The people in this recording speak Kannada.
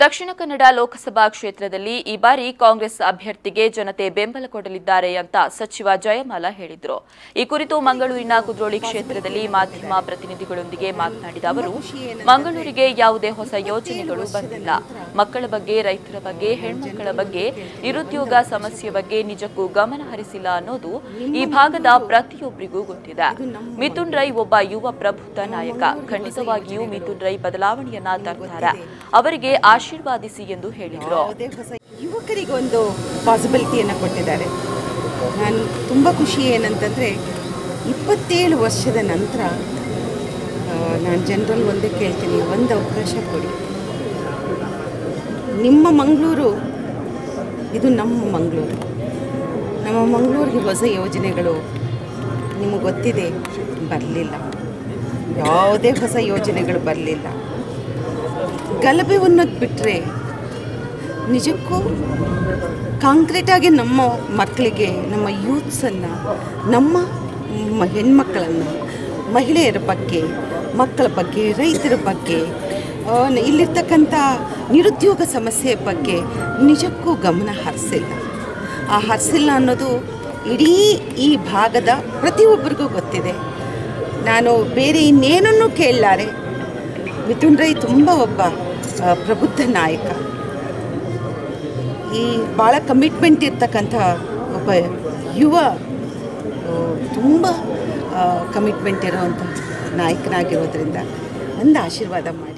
ದಕ್ಷಿಣ ಕನ್ನಡ ಲೋಕಸಭಾ ಕ್ಷೇತ್ರದಲ್ಲಿ ಈ ಬಾರಿ ಕಾಂಗ್ರೆಸ್ ಅಭ್ಯರ್ಥಿಗೆ ಜನತೆ ಬೆಂಬಲ ಕೊಡಲಿದ್ದಾರೆ ಅಂತ ಸಚಿವ ಜಯಮಾಲ ಹೇಳಿದರು. ಈ ಕುರಿತು ಮಂಗಳೂರಿನ ಕುದ್ರೋಳಿ ಕ್ಷೇತ್ರದಲ್ಲಿ ಮಾಧ್ಯಮ ಪ್ರತಿನಿಧಿಗಳೊಂದಿಗೆ ಮಾತನಾಡಿದ ಅವರು, ಮಂಗಳೂರಿಗೆ ಯಾವುದೇ ಹೊಸ ಯೋಜನೆಗಳು ಬಂದಿಲ್ಲ. ಮಕ್ಕಳ ಬಗ್ಗೆ, ರೈತರ ಬಗ್ಗೆ, ಹೆಣ್ಮಕ್ಕಳ ಬಗ್ಗೆ, ನಿರುದ್ಯೋಗ ಸಮಸ್ಯೆ ಬಗ್ಗೆ ನಿಜಕ್ಕೂ ಗಮನ ಹರಿಸಿಲ್ಲ ಅನ್ನೋದು ಈ ಭಾಗದ ಪ್ರತಿಯೊಬ್ಬರಿಗೂ ಗೊತ್ತಿದೆ. ಮಿಥುನ್ ರೈ ಒಬ್ಬ ಯುವ ಪ್ರಬುದ್ಧ ನಾಯಕ. ಖಂಡಿತವಾಗಿಯೂ ಮಿಥುನ್ ರೈ ಬದಲಾವಣೆಯನ್ನ ತರ್ತಾರೆ. ಅವರಿಗೆ ಆಶೀರ್ವಾದಿಸಿ ಎಂದು ಹೇಳಿದರು. ಯುವಕರಿಗೆ ಒಂದು ಪಾಸಿಬಿಲಿಟಿಯನ್ನು ಕೊಟ್ಟಿದ್ದಾರೆ. ನಾನು ತುಂಬ ಖುಷಿ ಏನಂತಂದರೆ 27 ವರ್ಷದ ನಂತರ ನಾನು ಜನರಲ್ಲಿ ಒಂದೇ ಕೇಳ್ತೀನಿ, ಒಂದು ಅವಕಾಶ ಕೊಡಿ. ನಿಮ್ಮ ಮಂಗಳೂರು ಇದು ನಮ್ಮ ಮಂಗಳೂರು. ನಮ್ಮ ಮಂಗಳೂರಿಗೆ ಹೊಸ ಯೋಜನೆಗಳು ನಿಮಗೆ ಗೊತ್ತಿದೆ, ಬರಲಿಲ್ಲ. ಯಾವುದೇ ಹೊಸ ಯೋಜನೆಗಳು ಬರಲಿಲ್ಲ. ಗಲಭೆ ಅನ್ನೋದು ಬಿಟ್ಟರೆ ನಿಜಕ್ಕೂ ಕಾಂಕ್ರೀಟಾಗಿ ನಮ್ಮ ಮಕ್ಕಳಿಗೆ, ನಮ್ಮ ಯೂತ್ಸನ್ನು, ನಮ್ಮ ಹೆಣ್ಮಕ್ಕಳನ್ನು, ಮಹಿಳೆಯರ ಬಗ್ಗೆ, ಮಕ್ಕಳ ಬಗ್ಗೆ, ರೈತರ ಬಗ್ಗೆ, ಇಲ್ಲಿರ್ತಕ್ಕಂಥ ನಿರುದ್ಯೋಗ ಸಮಸ್ಯೆ ಬಗ್ಗೆ ನಿಜಕ್ಕೂ ಗಮನ ಹರಿಸಿಲ್ಲ. ಆ ಹರಿಸಿಲ್ಲ ಅನ್ನೋದು ಇಡೀ ಈ ಭಾಗದ ಪ್ರತಿಯೊಬ್ಬರಿಗೂ ಗೊತ್ತಿದೆ. ನಾನು ಬೇರೆ ಇನ್ನೇನನ್ನೂ ಕೇಳಲಾರೆ. ಮಿಥುನ್ ರೈ ತುಂಬ ಒಬ್ಬ ಪ್ರಬುದ್ಧ ನಾಯಕ. ಈ ಭಾಳ ಕಮಿಟ್ಮೆಂಟ್ ಇರ್ತಕ್ಕಂಥ ಒಬ್ಬ ಯುವ, ತುಂಬ ಕಮಿಟ್ಮೆಂಟ್ ಇರೋವಂಥ ನಾಯಕನಾಗಿರೋದ್ರಿಂದ ಒಂದು ಆಶೀರ್ವಾದ ಮಾಡಿ.